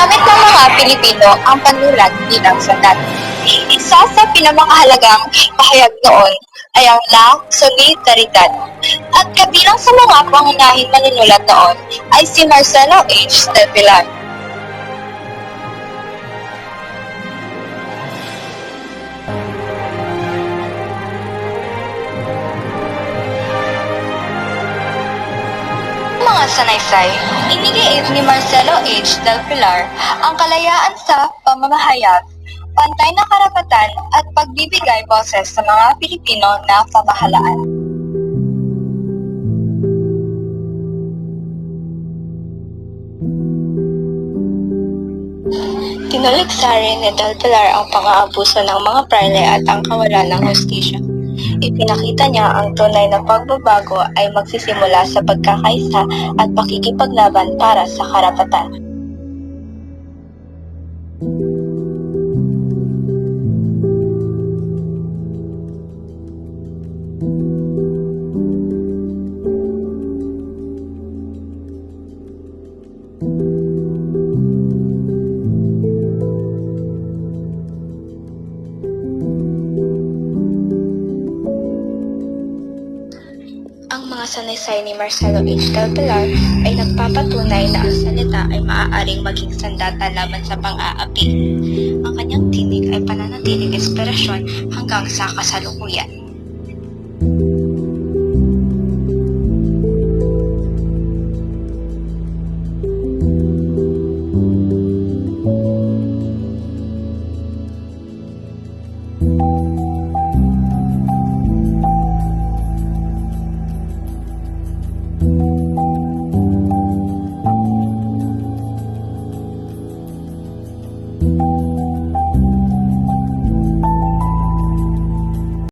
Ginamit ng mga Pilipino ang panulat bilang sandat. Isa sa pinamakahalagang pahayag noon ay ang La Solidaridad. At kabilang sa mga pangunahing manunulat noon ay si Marcelo H. del Pilar. Mga sanaysay, inigiit ni Marcelo H. del Pilar ang kalayaan sa pamamahayag, pantay na karapatan at pagbibigay boses sa mga Pilipino na pamahalaan. Tinuliksa rin ni del Pilar ang pang-aabuso ng mga prayle at ang kawalan ng hustisya. Ipinakita niya ang tunay na pagbabago ay magsisimula sa pagkakaisa at pakikipaglaban para sa karapatan. Ang mga sanaysay ni Marcelo H. del Pilar ay nagpapatunay na ang salita ay maaaring maging sandata laban sa pang-aapi. Ang kanyang tinig ay pananatiling inspirasyon hanggang sa kasalukuyan.